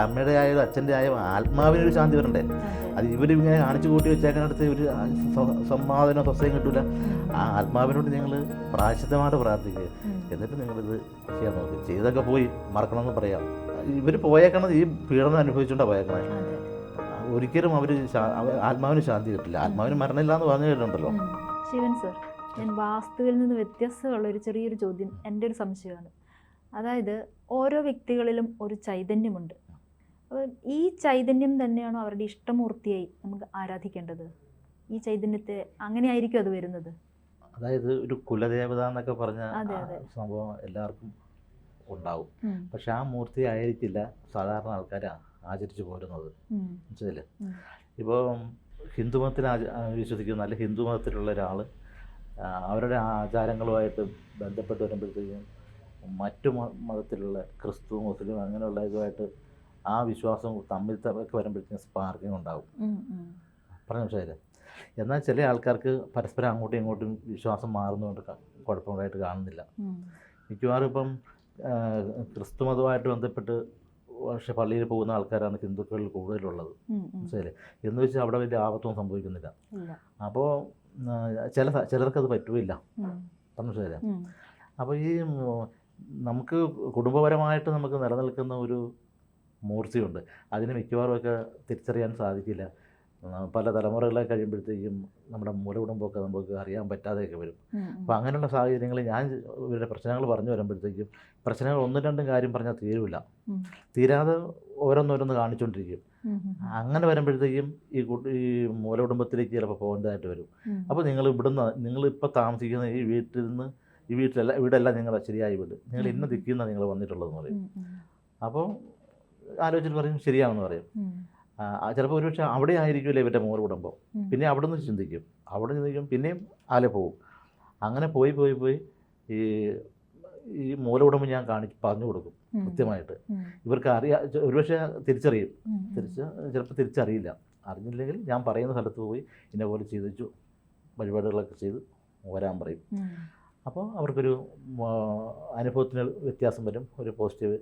അമ്മയുടെ ആയാലും അച്ഛൻ്റെ ആയാലും ആത്മാവിനൊരു ശാന്തി വരണ്ടേ. അത് ഇവരിങ്ങനെ കാണിച്ചു കൂട്ടി വെച്ചേക്കടുത്ത് ഒരു സമാധാനം സ്വസ്ഥയും കിട്ടില്ല. ആ ആത്മാവിനോട് നിങ്ങൾ പ്രായശ്ചിത്തമായിട്ട് പ്രാർത്ഥിക്കുക. എന്നിട്ട് നിങ്ങളിത് ചെയ്യാൻ നോക്കുക. ചെയ്തൊക്കെ പോയി മറക്കണമെന്ന് പറയാം. ഇവർ പോയേക്കണത് ഈ പീഡനം അനുഭവിച്ചുകൊണ്ടാണ് പോയേക്കണേ. ഒരിക്കലും അവർ ആത്മാവിന് ശാന്തി കിട്ടില്ല. ആത്മാവിന് മരണമില്ല എന്ന് പറഞ്ഞു കേട്ടിട്ടുണ്ടല്ലോ. ശിവൻ സർ, ഞാൻ വാസ്തുവിൽ നിന്ന് വ്യത്യസ്തമുള്ള ഒരു ചെറിയൊരു ചോദ്യം, എൻ്റെ ഒരു സംശയമാണ്. അതായത് ഓരോ വ്യക്തികളിലും ഒരു ചൈതന്യമുണ്ട്. അപ്പോൾ ഈ ചൈതന്യം തന്നെയാണോ അവരുടെ ഇഷ്ടമൂർത്തിയായി നമുക്ക് ആരാധിക്കേണ്ടത്? ഈ ചൈതന്യത്തെ അങ്ങനെയായിരിക്കും അത് വരുന്നത്? അതായത് ഒരു കുലദേവത എന്നൊക്കെ പറഞ്ഞ സംഭവം എല്ലാവർക്കും ഉണ്ടാവും. പക്ഷെ ആ മൂർത്തി ആയിരിക്കില്ല സാധാരണ ആൾക്കാർ ആചരിച്ചു പോരുന്നത്. മനസ്സിലെ ഇപ്പോൾ ഹിന്ദുമതത്തിൽ വിശ്വസിക്കുന്ന അല്ലെങ്കിൽ ഹിന്ദു മതത്തിലുള്ള ഒരാൾ അവരുടെ ആചാരങ്ങളുമായിട്ട് ബന്ധപ്പെട്ട് വരുമ്പോഴത്തേക്കും മറ്റു മതത്തിലുള്ള ക്രിസ്തു മുസ്ലിം അങ്ങനെയുള്ള ഇതുമായിട്ട് ആ വിശ്വാസം തമ്മിൽ ഒക്കെ വരുമ്പോഴത്തേക്കും സ്പാർക്കിങ് ഉണ്ടാവും. പറഞ്ഞ മനസ്സിലായില്ലേ? എന്നാൽ ചില ആൾക്കാർക്ക് പരസ്പരം അങ്ങോട്ടും ഇങ്ങോട്ടും വിശ്വാസം മാറുന്നതുകൊണ്ട് കുഴപ്പമുണ്ടായിട്ട് കാണുന്നില്ല. മിക്കവാറും ഇപ്പം ക്രിസ്തു മതവുമായിട്ട് ബന്ധപ്പെട്ട് പക്ഷെ പള്ളിയിൽ പോകുന്ന ആൾക്കാരാണ് ഹിന്ദുക്കളിൽ കൂടുതലുള്ളത്. മനസ്സിലായില്ലേ? എന്ന് വെച്ചാൽ അവിടെ വലിയ ആപത്തൊന്നും സംഭവിക്കുന്നില്ല. അപ്പോൾ ചിലർക്കത് പറ്റുകയില്ല. മനസ്സിലായില്ലേ? അപ്പോൾ ഈ നമുക്ക് കുടുംബപരമായിട്ട് നമുക്ക് നിലനിൽക്കുന്ന ഒരു മൂർച്ചയുണ്ട്. അതിന് മിക്കവാറുമൊക്കെ തിരിച്ചറിയാൻ സാധിക്കില്ല. പല തലമുറകളെ കഴിയുമ്പോഴത്തേക്കും നമ്മുടെ മൂലകുടുംബമൊക്കെ നമുക്ക് അറിയാൻ പറ്റാതെയൊക്കെ വരും. അപ്പോൾ അങ്ങനെയുള്ള സാഹചര്യങ്ങളിൽ ഞാൻ ഇവരുടെ പ്രശ്നങ്ങൾ പറഞ്ഞു വരുമ്പോഴത്തേക്കും പ്രശ്നങ്ങൾ ഒന്നും രണ്ടും കാര്യം പറഞ്ഞാൽ തീരുമില്ല. തീരാതെ ഓരോന്നോരോന്ന് കാണിച്ചുകൊണ്ടിരിക്കും. അങ്ങനെ വരുമ്പോഴത്തേക്കും ഈ മൂലകുടുംബത്തിലേക്ക് ചിലപ്പോൾ പോകേണ്ടതായിട്ട് വരും. അപ്പോൾ നിങ്ങളിപ്പോൾ താമസിക്കുന്ന ഈ വീടെല്ലാം നിങ്ങളുടെ ശരിയായ വീട്, നിങ്ങൾ ഇന്ന ദിക്കുന്ന നിങ്ങൾ വന്നിട്ടുള്ളതെന്ന് പറയും. അപ്പോൾ ആലോചിച്ചിട്ട് പറയും ശരിയാണെന്ന് പറയും. ചിലപ്പോൾ ഒരുപക്ഷെ അവിടെ ആയിരിക്കുമല്ലോ ഇവരുടെ മൂല കുടുംബം. പിന്നെ അവിടെ നിന്ന് ചിന്തിക്കും, പിന്നെയും ആലെ പോകും. അങ്ങനെ പോയി ഈ മൂല കുടുംബം ഞാൻ പറഞ്ഞു കൊടുക്കും കൃത്യമായിട്ട്. ഇവർക്ക് ഒരുപക്ഷെ തിരിച്ചറിയും, ചിലപ്പോൾ തിരിച്ചറിയില്ല. അറിഞ്ഞില്ലെങ്കിൽ ഞാൻ പറയുന്ന സ്ഥലത്ത് പോയി ഇന്ന പോലെ ചെയ്തു വഴിപാടുകളൊക്കെ ചെയ്ത് വരാൻ പറയും. അപ്പോൾ അവർക്കൊരു അനുഭവത്തിന് വ്യത്യാസം വരും, ഒരു പോസിറ്റീവ്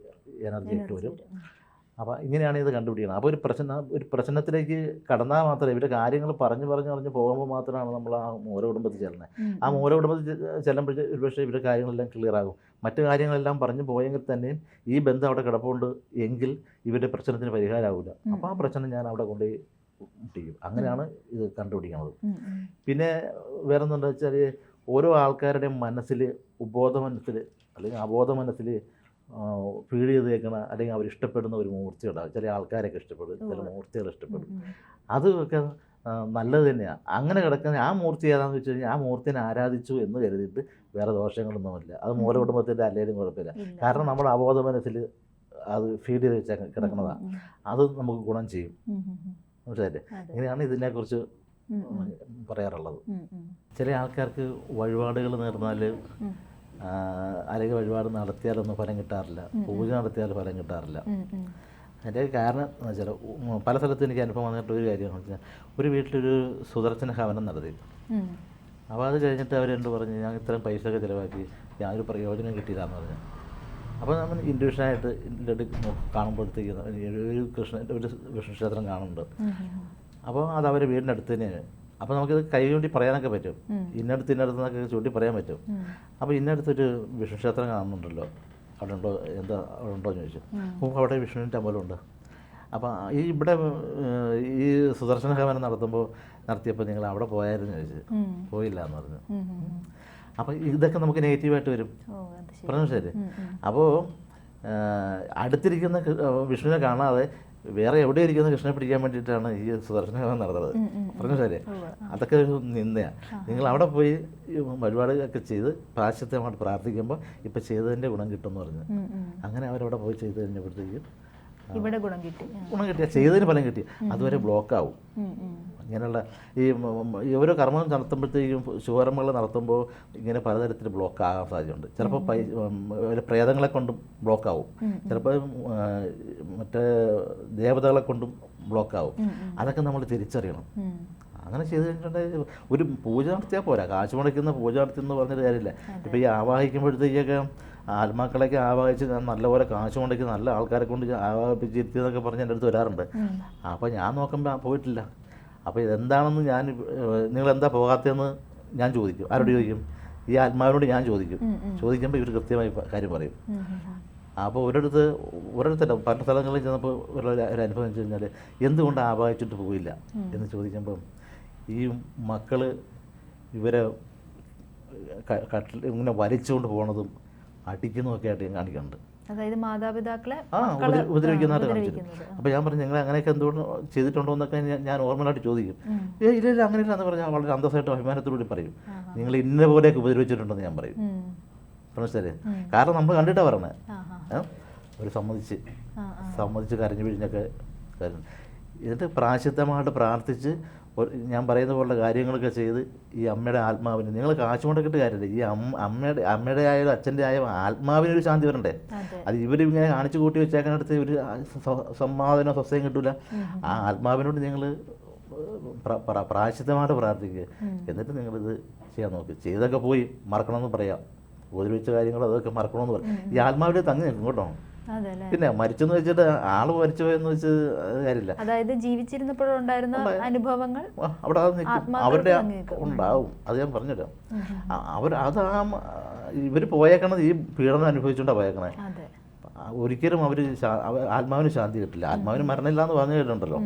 എനർജി ഒക്കെ വരും. അപ്പോൾ ഇങ്ങനെയാണ് ഇത് കണ്ടുപിടിക്കുന്നത്. അപ്പോൾ ഒരു പ്രശ്നത്തിലേക്ക് കടന്നാൽ മാത്രമേ ഇവരുടെ കാര്യങ്ങൾ പറഞ്ഞ് പോകുമ്പോൾ മാത്രമാണ് നമ്മൾ ആ മൂലകുടുംബത്തിൽ ചെല്ലുന്നത്. ആ മൂലകുടുംബത്തിൽ ചെല്ലുമ്പോഴേ ഒരുപക്ഷെ ഇവരുടെ കാര്യങ്ങളെല്ലാം ക്ലിയർ ആകും. മറ്റു കാര്യങ്ങളെല്ലാം പറഞ്ഞു പോയെങ്കിൽ തന്നെയും ഈ ബന്ധം അവിടെ കിടപ്പുണ്ട് എങ്കിൽ ഇവരുടെ പ്രശ്നത്തിന് പരിഹാരമാവില്ല. അപ്പോൾ ആ പ്രശ്നം ഞാൻ അവിടെ കൊണ്ടുപോയി മുട്ടിക്കും. അങ്ങനെയാണ് ഇത് കണ്ടുപിടിക്കുന്നത്. പിന്നെ വേറെ എന്താ വെച്ചാൽ ഓരോ ആൾക്കാരുടെയും മനസ്സിൽ ഉബോധ മനസ്സിൽ അല്ലെങ്കിൽ അബോധ മനസ്സിൽ ഫീഡ് ചെയ്ത് കേൾക്കണ അല്ലെങ്കിൽ അവരിഷ്ടപ്പെടുന്ന ഒരു മൂർത്തി ഉണ്ടാകും. ചില ആൾക്കാരൊക്കെ ഇഷ്ടപ്പെടും, ചില മൂർത്തികൾ ഇഷ്ടപ്പെടും. അതൊക്കെ നല്ലത് തന്നെയാണ്. അങ്ങനെ കിടക്കുന്ന ആ മൂർത്തി ഏതാണെന്ന് വെച്ച് കഴിഞ്ഞാൽ ആ മൂർത്തിനെ ആരാധിച്ചു എന്ന് കരുതിയിട്ട് വേറെ ദോഷങ്ങളൊന്നുമില്ല. അത് മൂലകുടുംബത്തിൻ്റെ അല്ലെങ്കിലും കുഴപ്പമില്ല. കാരണം നമ്മുടെ അബോധ മനസ്സിൽ അത് ഫീഡ് ചെയ്ത് വെച്ചാൽ കിടക്കുന്നതാണ്. അത് നമുക്ക് ഗുണം ചെയ്യും. മനസ്സിലായില്ലേ? ഇങ്ങനെയാണ് ഇതിനെക്കുറിച്ച് പറയാറുള്ളത്. ചില ആൾക്കാർക്ക് വഴിപാടുകൾ നേർന്നാൽ അല്ലെങ്കിൽ വഴിപാട് നടത്തിയാലൊന്നും ഫലം കിട്ടാറില്ല, പൂജ നടത്തിയാൽ ഫലം കിട്ടാറില്ല. അതിൻ്റെ കാരണം എന്ന് വെച്ചാൽ പല സ്ഥലത്തും എനിക്ക് അനുഭവം വന്നിട്ട് ഒരു കാര്യമെന്ന് വെച്ചാൽ ഒരു വീട്ടിലൊരു സുദർശന ഹവനം നടത്തി. അപ്പോൾ അത് കഴിഞ്ഞിട്ട് അവരെന്ത് പറഞ്ഞു, ഞാൻ ഇത്രയും പൈസയൊക്കെ ചിലവാക്കി ഞാനൊരു പ്രയോജനം കിട്ടിയില്ലാന്ന് പറഞ്ഞു. അപ്പോൾ നമ്മൾ ഇൻഡിവിജ്വലായിട്ട് കാണുമ്പോഴത്തേക്ക് ഒരു വിഷ്ണു ക്ഷേത്രം കാണുന്നുണ്ട്. അപ്പോൾ അത് അവരുടെ വീടിൻ്റെ അടുത്ത് തന്നെയാണ്. അപ്പോൾ നമുക്കിത് കൈ ചൂണ്ടി പറയാനൊക്കെ പറ്റും. ഇന്നടുത്ത് ചൂണ്ടി പറയാൻ പറ്റും. അപ്പോൾ ഇന്നടുത്തൊരു വിഷ്ണു ക്ഷേത്രം കാണുന്നുണ്ടല്ലോ, അവിടെ ഉണ്ടോ എന്താ അവിടെ ഉണ്ടോ എന്ന് ചോദിച്ചു. അപ്പോൾ അവിടെ വിഷ്ണുവിൻ്റെ അമ്പലമുണ്ട്. അപ്പോൾ ഇവിടെ ഈ സുദർശന ഹവനം നടത്തിയപ്പോൾ നിങ്ങൾ അവിടെ പോയായിരുന്നു ചോദിച്ചു. പോയില്ല എന്ന് പറഞ്ഞു. അപ്പോൾ ഇതൊക്കെ നമുക്ക് നെഗറ്റീവായിട്ട് വരും. പറഞ്ഞു ശരി. അപ്പോൾ അടുത്തിരിക്കുന്ന വിഷ്ണുവിനെ കാണാതെ വേറെ എവിടെ ഇരിക്കുന്ന കൃഷ്ണനെ പിടിക്കാൻ വേണ്ടിയിട്ടാണ് ഈ സുദർശന ഹവനം നടന്നത്. പറഞ്ഞു ശരി. അതൊക്കെ ഒരു നിന്ദയാണ്. നിങ്ങൾ അവിടെ പോയി വഴിപാടൊക്കെ ചെയ്ത് പ്രായശ്ചിത്തമായിട്ട് പ്രാർത്ഥിക്കുമ്പോൾ ഇപ്പം ചെയ്തതിൻ്റെ ഗുണം കിട്ടുമെന്ന് പറഞ്ഞു. അങ്ങനെ അവരവിടെ പോയി ചെയ്ത് കഴിഞ്ഞപ്പോഴത്തേക്കും ഗുണം കിട്ടിയ ചെയ്തതിന് ഫലം കിട്ടി. അതുവരെ ബ്ലോക്കാവും. ഇങ്ങനെയുള്ള ഈ ഓരോ കർമ്മം നടത്തുമ്പോഴത്തേക്കും ശുഭകർമ്മങ്ങൾ നടത്തുമ്പോൾ ഇങ്ങനെ പലതരത്തിൽ ബ്ലോക്ക് ആകാൻ സാധ്യതയുണ്ട്. ചിലപ്പോൾ പ്രേതങ്ങളെ കൊണ്ടും ബ്ലോക്കാവും, ചിലപ്പോൾ മറ്റേ ദേവതകളെ കൊണ്ടും ബ്ലോക്കാവും. അതൊക്കെ നമ്മൾ തിരിച്ചറിയണം. അങ്ങനെ ചെയ്ത് കഴിഞ്ഞിട്ടുണ്ടെങ്കിൽ ഒരു പൂജ നടത്തിയാൽ പോരാ, കാശ് മുടക്കുന്ന പൂജ നടത്തിയെന്ന് പറഞ്ഞൊരു കാര്യമില്ല. ഇപ്പോൾ ഈ ആവാഹിക്കുമ്പോഴത്തേക്കൊക്കെ ആത്മാക്കളൊക്കെ ആവാഹിച്ച് നല്ലപോലെ കാശ് മുടക്കി നല്ല ആൾക്കാരെ കൊണ്ട് ആവാഹിപ്പിച്ചിരുത്തിയെന്നൊക്കെ പറഞ്ഞ് എൻ്റെ അടുത്ത് വരാറുണ്ട്. അപ്പോൾ ഞാൻ നോക്കുമ്പോൾ പോയിട്ടില്ല. അപ്പോൾ ഇതെന്താണെന്ന് ഞാൻ, നിങ്ങളെന്താ പോകാത്തതെന്ന് ഞാൻ ചോദിക്കും. ആരോട് ചോദിക്കും? ഈ ആത്മാവിനോട് ഞാൻ ചോദിക്കും. ചോദിക്കുമ്പോൾ ഇവർ കൃത്യമായി കാര്യം പറയും. അപ്പോൾ ഒരിടത്തല്ല പല സ്ഥലങ്ങളിൽ ചെന്നപ്പോൾ ഒരു അനുഭവം വെച്ച് കഴിഞ്ഞാൽ എന്തുകൊണ്ട് ആവാഹിച്ചിട്ട് പോയില്ല എന്ന് ചോദിക്കുമ്പം ഈ മക്കൾ ഇവരെ ഇങ്ങനെ വലിച്ചുകൊണ്ട് പോണതും അടിക്കുന്നതൊക്കെ ആയിട്ട് ഞാൻ കാണിക്കുന്നുണ്ട്. അതായത് മാതാപിതാക്കളെ ഉപദ്രവിക്കുന്നതായിട്ട് കാണിച്ചിട്ടുണ്ട്. അപ്പോൾ ഞാൻ പറഞ്ഞു നിങ്ങൾ അങ്ങനെയൊക്കെ എന്തുകൊണ്ട് ചെയ്തിട്ടുണ്ടോ എന്നൊക്കെ ഞാൻ നോർമലായിട്ട് ചോദിക്കും. ഇല്ല അങ്ങനെയില്ല എന്ന് പറഞ്ഞാൽ വളരെ അന്തസ്സായിട്ട് അഭിമാനത്തോടുകൂടി പറയും. നിങ്ങൾ ഇന്ന പോലെയൊക്കെ ഉപദ്രവിച്ചിട്ടുണ്ടെന്ന് ഞാൻ പറയും. മനസ്സിലായി? കാരണം നമ്മൾ കണ്ടിട്ടാണ് പറഞ്ഞത്. അവർ സമ്മതിച്ച് കരഞ്ഞു പിഴിഞ്ഞൊക്കെ കരഞ്ഞു. എന്നിട്ട് പ്രായശ്ചിത്തമായിട്ട് പ്രാർത്ഥിച്ച് ഞാൻ പറയുന്ന പോലുള്ള കാര്യങ്ങളൊക്കെ ചെയ്ത് ഈ അമ്മയുടെ ആത്മാവിന്, നിങ്ങൾ കാശ് മുടക്കിയിട്ട് കാര്യമില്ല, ഈ അമ്മയുടെ ആയാലും അച്ഛൻ്റെ ആയാലും ആത്മാവിനൊരു ശാന്തി വരണ്ടേ? അത് ഇവരിങ്ങനെ കാണിച്ചു കൂട്ടി വെച്ചേക്കാനടുത്ത് ഒരു സമാധാനമോ സ്വസ്ഥയും കിട്ടൂല. ആ ആത്മാവിനോട് നിങ്ങൾ പ്രായശ്ചിത്തമായിട്ട് പ്രാർത്ഥിക്കുക. എന്നിട്ട് നിങ്ങളിത് ചെയ്യാൻ നോക്ക്. ചെയ്തൊക്കെ പോയി മറക്കണമെന്ന് പറയാം, ഉപദ്രവിച്ച കാര്യങ്ങൾ അതൊക്കെ മറക്കണമെന്ന് പറയും. ഈ ആത്മാവിൻ്റെ തങ്ങി നിൽക്കും കേട്ടോ. പിന്നെ മരിച്ചെന്ന് വെച്ചിട്ട് ആള് മരിച്ചു പോയെന്ന് വെച്ച് കാര്യമില്ല. അതായത് ജീവിച്ചിരുന്നപ്പോഴുണ്ടായിരുന്ന അനുഭവങ്ങൾ അവിടെ അവരുടെ ഉണ്ടാവും. അത് ഞാൻ പറഞ്ഞുതരാം. ഇവർ പോയേക്കണത് ഈ പീഡനം അനുഭവിച്ചുകൊണ്ടാണ് പോയേക്കണേ. ഒരിക്കലും ആത്മാവിന് ശാന്തി കിട്ടില്ല. ആത്മാവിന് മരണമില്ല എന്ന് പറഞ്ഞു കേട്ടിട്ടുണ്ടല്ലോ.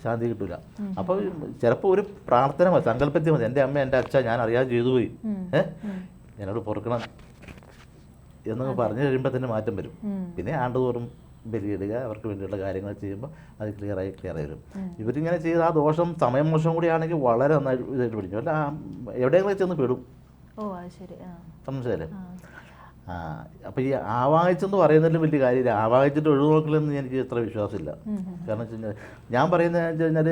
ശാന്തി കിട്ടൂല. അപ്പോൾ ചിലപ്പോൾ ഒരു പ്രാർത്ഥന മതി, സങ്കല്പത്തിൽ മതി. എൻ്റെ അമ്മ എൻ്റെ അച്ഛൻ ഞാൻ അറിയാതെ ചെയ്തു പോയി, എന്നോട് പൊറുക്കണം എന്നൊക്കെ പറഞ്ഞു കഴിയുമ്പോൾ തന്നെ മാറ്റം വരും. പിന്നെ ആണ്ടുതോറും ബലിയിടുക, അവർക്ക് വേണ്ടിയുള്ള കാര്യങ്ങൾ ചെയ്യുമ്പോൾ അത് ക്ലിയറായി വരും. ഇവരിങ്ങനെ ചെയ്ത് ആ ദോഷം സമയമോശം കൂടിയാണെങ്കിൽ വളരെ നന്നായി ഇതായിട്ട് പിടിക്കും. അല്ല എവിടെയെങ്കിലും ചെന്ന് പെടും. മനസ്സിലല്ലേ? അപ്പോൾ ഈ ആവാഹിച്ചെന്ന് പറയുന്നതിലും വലിയ കാര്യമില്ല. ആവാഹിച്ചിട്ട് ഒഴിവ് നോക്കില്ലെന്ന് എനിക്ക് ഇത്ര വിശ്വാസമില്ല. കാരണം വെച്ച് കഴിഞ്ഞാൽ ഞാൻ പറയുന്നത് വെച്ച് കഴിഞ്ഞാൽ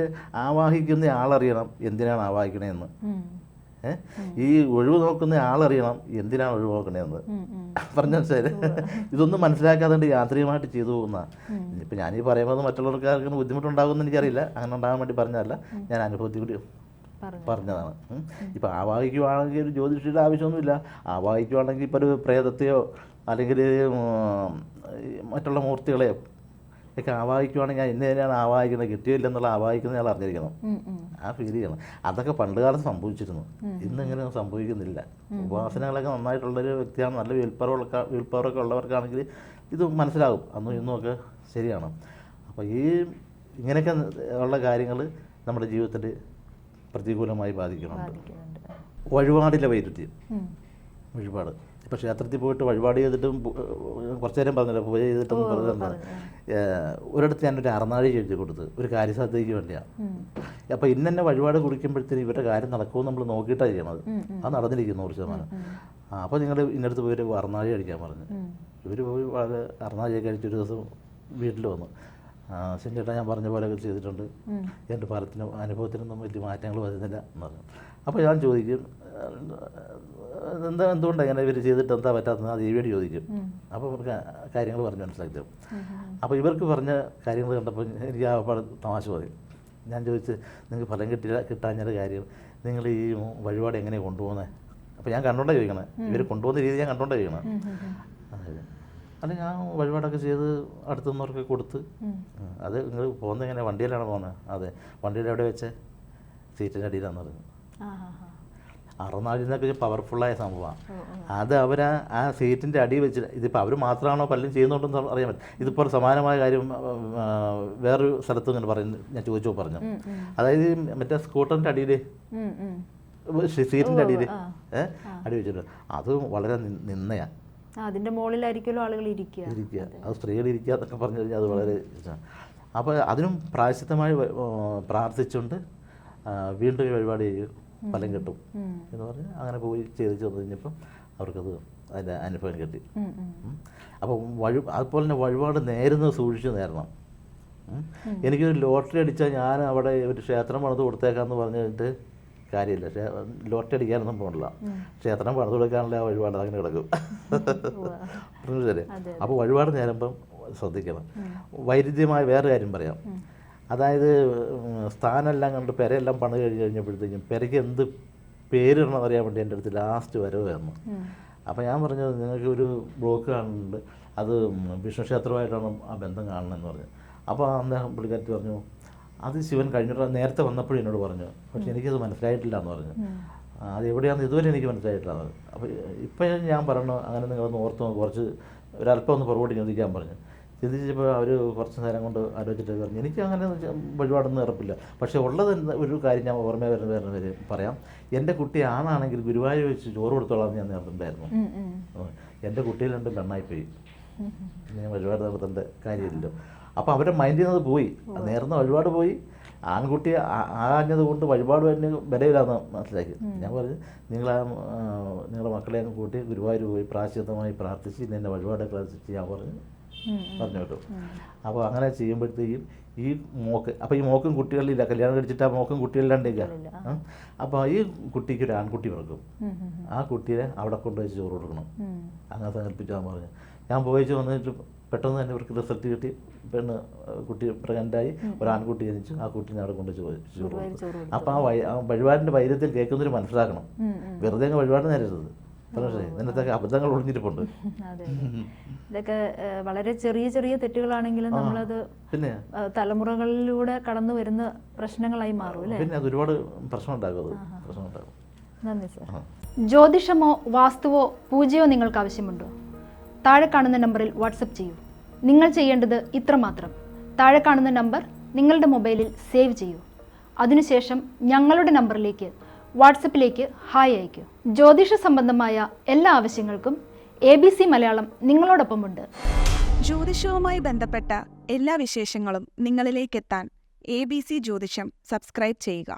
ആവാഹിക്കുന്ന ആളറിയണം എന്തിനാണ് ആവാഹിക്കണേന്ന്. ഈ ഒഴിവ് നോക്കുന്ന ആളറിയണം എന്തിനാണ് ഒഴിവ് നോക്കണേന്ന്. പറഞ്ഞ മനസ്സിലായി? ഇതൊന്നും മനസ്സിലാക്കാതെ യാന്ത്രികമായിട്ട് ചെയ്തു പോകുന്ന. ഇപ്പം ഞാനീ പറയുമ്പോൾ മറ്റുള്ളവർക്ക് ആർക്കും ബുദ്ധിമുട്ടുണ്ടാകുമെന്ന് എനിക്കറിയില്ല. അങ്ങനെ ഉണ്ടാകാൻ വേണ്ടി പറഞ്ഞതല്ല, ഞാൻ അനുഭവത്തിൽ കൂടി പറഞ്ഞതാണ്. ഇപ്പം ആവാഹിക്കുവാണെങ്കിൽ ഒരു ജ്യോതിഷിയുടെ ആവശ്യമൊന്നുമില്ല. ആവാഹിക്കുവാണെങ്കിൽ ഇപ്പോൾ ഒരു പ്രേതത്തെയോ അല്ലെങ്കിൽ മറ്റുള്ള മൂർത്തികളെയോ ഒക്കെ ആവാഹിക്കുവാണെങ്കിൽ ഞാൻ ഇന്നതിനാണ് ആവാഹിക്കുന്നത്, കിട്ടിയില്ലെന്നുള്ള ആവാഹിക്കുന്ന ആൾ അറിഞ്ഞിരിക്കണം. ആ ഫീൽ ചെയ്യണം. അതൊക്കെ പണ്ട് കാലത്ത് സംഭവിച്ചിരുന്നു. ഇന്നിങ്ങനെ സംഭവിക്കുന്നില്ല. ഉപാസനകളൊക്കെ നന്നായിട്ടുള്ളൊരു വ്യക്തിയാണ്, നല്ല വിൽപ്പവറൊക്കെ ഉള്ളവർക്കാണെങ്കിൽ ഇത് മനസ്സിലാകും. അന്നും ഇന്നും ഒക്കെ ശരിയാണ്. അപ്പോൾ ഈ ഇങ്ങനെയൊക്കെ ഉള്ള കാര്യങ്ങൾ നമ്മുടെ ജീവിതത്തിൽ പ്രതികൂലമായി ബാധിക്കുന്നുണ്ട്. വഴിപാടിലെ വൈരുദ്ധ്യം. വഴിപാട് ഇപ്പോൾ ക്ഷേത്രത്തിൽ പോയിട്ട് വഴിപാട് ചെയ്തിട്ടും കുറച്ച് നേരം പറഞ്ഞല്ലോ, പൂജ ചെയ്തിട്ടും പറഞ്ഞിട്ടുണ്ട്. ഒരിടത്ത് ഞാനൊരു അറനാഴി എഴുതി കൊടുത്ത് ഒരു കാര്യസാധ്യതയ്ക്ക് വേണ്ടിയാണ്. അപ്പോൾ ഇന്നെ വഴിപാട് കുടിക്കുമ്പോഴത്തേന് ഇവരുടെ കാര്യം നടക്കുമെന്ന് നമ്മൾ നോക്കിയിട്ടാണ് ചെയ്യണത്. അത് നടന്നിരിക്കുന്നു 100%. അപ്പോൾ നിങ്ങൾ ഇന്നടുത്ത് പോയി ഒരു അറനാഴി അടിക്കാൻ പറഞ്ഞു. ഇവർ പോയി വളരെ അറനാഴിയൊക്കെ അടിച്ചൊരു ദിവസം വീട്ടിൽ വന്നു. ചേട്ടാ ഞാൻ പറഞ്ഞ പോലെയൊക്കെ ചെയ്തിട്ടുണ്ട്, എൻ്റെ ഫലത്തിനും അനുഭവത്തിനൊന്നും വലിയ മാറ്റങ്ങൾ വരുന്നില്ല എന്ന് പറഞ്ഞു. അപ്പോൾ ഞാൻ ചോദിക്കും എന്തുകൊണ്ടാണ് ഇങ്ങനെ ഇവർ ചെയ്തിട്ട് എന്താ പറ്റാത്തത്, ആ ദേവിയോട് ചോദിക്കും. അപ്പോൾ ഇവർക്ക് കാര്യങ്ങൾ പറഞ്ഞ് മനസ്സിലാക്കി തരും. അപ്പോൾ ഇവർക്ക് പറഞ്ഞ കാര്യങ്ങൾ കണ്ടപ്പോൾ എനിക്ക് ആ തമാശ പറയും. ഞാൻ ചോദിച്ച് നിങ്ങൾക്ക് ഫലം കിട്ടാഞ്ഞൊരു കാര്യം നിങ്ങൾ ഈ വഴിപാട് എങ്ങനെയാണ് കൊണ്ടുപോകുന്നത്? അപ്പോൾ ഞാൻ കണ്ടോണ്ടാണ് ചോദിക്കണേ, ഇവർ കൊണ്ടുപോകുന്ന രീതി ഞാൻ കണ്ടോണ്ടാണ് ചോദിക്കണം. അല്ല ഞാൻ വഴിപാടൊക്കെ ചെയ്ത് അടുത്തുനിന്നവർക്ക് കൊടുത്ത്. അത് നിങ്ങൾ പോകുന്നത് എങ്ങനെ, വണ്ടിയിലാണ് പോകുന്നത്? അതെ. വണ്ടിയിൽ എവിടെ വെച്ച്? സീറ്റിൻ്റെ അടിയിലാണെന്ന് പറഞ്ഞു. അറുനാഴിന്നൊക്കെ പവർഫുള്ളായ സംഭവമാണ്. അത് അവർ ആ സീറ്റിൻ്റെ അടി വെച്ചിട്ട്, ഇതിപ്പോൾ അവർ മാത്രമാണോ പലരും ചെയ്യുന്നുണ്ടെന്ന് അറിയാൻ പറ്റും. ഇതിപ്പോൾ സമാനമായ കാര്യം വേറൊരു സ്ഥലത്തും ഇങ്ങനെ പറയുന്നു, ഞാൻ ചോദിച്ചോ പറഞ്ഞു. അതായത് മറ്റേ സ്കൂട്ടറിൻ്റെ അടിയിൽ, സീറ്റിൻ്റെ അടിയിൽ അടി വെച്ചിട്ട് അത് വളരെ നിന്നയാണ്. അതിൻ്റെ മുകളിലായിരിക്കുമല്ലോ ആളുകൾ ഇരിക്കുക. അത് സ്ത്രീകൾ ഇരിക്കുക എന്നൊക്കെ പറഞ്ഞു കഴിഞ്ഞാൽ അത് വളരെ ഇഷ്ടമാണ്. അപ്പോൾ അതിനും പ്രായശ്ചിത്തമായി പ്രാർത്ഥിച്ചുകൊണ്ട് വീണ്ടും വഴിപാട് ചെയ്യും, ഫലം കിട്ടും എന്ന് പറഞ്ഞ് അങ്ങനെ പോയി ചെയ്ത് ചെന്ന് കഴിഞ്ഞപ്പം അവർക്കത് അതിൻ്റെ അനുഭവം കിട്ടി. അപ്പോൾ അതുപോലെ തന്നെ വഴിപാട് നേരുന്നത് സൂക്ഷിച്ച് നേരണം. എനിക്കൊരു ലോട്ടറി അടിച്ചാൽ ഞാൻ അവിടെ ഒരു ക്ഷേത്രം പണിത് കൊടുത്തേക്കാന്ന് പറഞ്ഞു കഴിഞ്ഞിട്ട് കാര്യമില്ല. ലോട്ടറി അടിക്കാനൊന്നും പോകണില്ല, ക്ഷേത്രം പണിത് കൊടുക്കാനുള്ള ആ വഴിപാട് അങ്ങനെ കിടക്കും. ശരി. അപ്പോൾ വഴിപാട് നേരുമ്പം ശ്രദ്ധിക്കണം. വൈരുദ്ധ്യമായ വേറെ കാര്യം പറയാം. അതായത് സ്ഥാനമെല്ലാം കണ്ട് പെരയെല്ലാം പണിത് കഴിഞ്ഞപ്പോഴത്തേക്കും പെരയ്ക്ക് എന്ത് പേരിടണമെന്ന് അറിയാൻ വേണ്ടി എൻ്റെ അടുത്ത് ലാസ്റ്റ് വരവ് വന്നു. അപ്പോൾ ഞാൻ പറഞ്ഞത് നിങ്ങൾക്ക് ഒരു ബ്ലോക്ക് കാണുന്നുണ്ട്, അത് വിഷ്ണു ക്ഷേത്രമായിട്ടാണ് ആ ബന്ധം കാണണമെന്ന് പറഞ്ഞു. അപ്പോൾ അദ്ദേഹം പുള്ളിക്കാരത്തി പറഞ്ഞു അത് ശിവൻ കഴിഞ്ഞിട്ട് നേരത്തെ വന്നപ്പോഴും എന്നോട് പറഞ്ഞു, പക്ഷേ എനിക്കത് മനസ്സിലായിട്ടില്ല എന്ന് പറഞ്ഞു. അത് എവിടെയാണെന്ന് ഇതുവരെ എനിക്ക് മനസ്സിലായിട്ടില്ല. അപ്പോൾ ഇപ്പം ഞാൻ പറഞ്ഞു അങ്ങനെ നിങ്ങളൊന്ന് ഓർത്ത് കുറച്ച് ഒരല്പം ഒന്ന് പുറകോട്ട് ചിന്തിക്കാൻ പറഞ്ഞു. ചിന്തിച്ചപ്പോൾ അവർ കുറച്ച് നേരം കൊണ്ട് ആലോചിച്ചിട്ട് പറഞ്ഞു എനിക്ക് അങ്ങനെ വഴിപാടൊന്നും ഉറപ്പില്ല, പക്ഷേ ഉള്ളത് ഒരു കാര്യം ഞാൻ ഓർമ്മ വരുന്ന പറയാം. എൻ്റെ കുട്ടി ആണാണെങ്കിൽ ഗുരുവായൂർ വെച്ച് ചോറ് കൊടുത്തോളാം എന്ന് ഞാൻ നേർന്നിട്ടുണ്ടായിരുന്നു. എൻ്റെ കുട്ടിയിൽ രണ്ട് പെണ്ണായിപ്പോയി, ഞാൻ വഴിപാട് നടത്തേണ്ട കാര്യമില്ലല്ലോ. അപ്പോൾ അവരുടെ മൈൻഡിൽ നിന്ന് പോയി, നേർന്ന വഴിപാട് പോയി. ആൺകുട്ടി ആഞ്ഞത് കൊണ്ട് വഴിപാട് തന്നെ വിലയില്ലാന്ന് മനസ്സിലാക്കി. ഞാൻ പറഞ്ഞു നിങ്ങളുടെ മക്കളെ അങ്ങ് കൂട്ടി ഗുരുവായൂർ പോയി പ്രായശ്ചിത്തമായി പ്രാർത്ഥിച്ച് ഇന്നെ വഴിപാടൊക്കെ പ്രാർത്ഥിച്ച് ഞാൻ പറഞ്ഞു കേട്ടോ. അപ്പോൾ അങ്ങനെ ചെയ്യുമ്പോഴത്തേക്കും ഈ മോക്ക്, അപ്പോൾ ഈ മോക്കും കുട്ടികളില്ല, കല്യാണം കഴിച്ചിട്ട് ആ മോക്കും കുട്ടികളില്ലാണ്ടില്ല. അപ്പോൾ ഈ കുട്ടിക്ക് ഒരു ആൺകുട്ടി പിറക്കും, ആ കുട്ടിയെ അവിടെ കൊണ്ടുപോയി ചോറ് കൊടുക്കണം, അങ്ങനെ സങ്കല്പിച്ചാൽ പറഞ്ഞു. ഞാൻ പോയിച്ച് വന്നിട്ട് പെട്ടെന്ന് തന്നെ ഇവർക്ക് റിസൾട്ട് കിട്ടി, കുട്ടി പ്രഗ്നൻ്റായി, ഒരു ആൺകുട്ടി ജനിച്ചു, ആ കുട്ടീനെ അവിടെ കൊണ്ട് ചോറ് കൊടുത്തു. അപ്പോൾ ആ വഴിപാടിൻ്റെ വൈര്യത്തിൽ കേൾക്കുന്നവർ മനസ്സിലാക്കണം, വെറുതെ അങ്ങ് വഴിപാട് നേരരുത്, ഇന്നത്തെ അബദ്ധങ്ങൾ ഒളിഞ്ഞിരിപ്പുണ്ട്. ഇതൊക്കെ വളരെ ചെറിയ ചെറിയ തെറ്റുകളാണെങ്കിലും നമ്മളത് പിന്നെ തലമുറകളിലൂടെ കടന്നു വരുന്ന പ്രശ്നങ്ങളായി മാറും അല്ലേ? പിന്നെ അത് ഒരുപാട് പ്രശ്നം ഉണ്ടാകും. നന്ദി സർ. ജ്യോതിഷമോ വാസ്തുവോ പൂജയോ നിങ്ങൾക്ക് ആവശ്യമുണ്ടോ? താഴെ കാണുന്ന നമ്പറിൽ വാട്സപ്പ് ചെയ്യൂ. നിങ്ങൾ ചെയ്യേണ്ടത് ഇത്രമാത്രം: താഴെ കാണുന്ന നമ്പർ നിങ്ങളുടെ മൊബൈലിൽ സേവ് ചെയ്യൂ. അതിനുശേഷം ഞങ്ങളുടെ നമ്പറിലേക്ക് വാട്സപ്പിലേക്ക് ഹായ് അയയ്ക്കൂ. ജ്യോതിഷ സംബന്ധമായ എല്ലാ ആവശ്യങ്ങൾക്കും ABC മലയാളം നിങ്ങളോടൊപ്പമുണ്ട്. ജ്യോതിഷവുമായി ബന്ധപ്പെട്ട എല്ലാ വിശേഷങ്ങളും നിങ്ങളിലേക്കെത്താൻ ABC ജ്യോതിഷം സബ്സ്ക്രൈബ് ചെയ്യുക.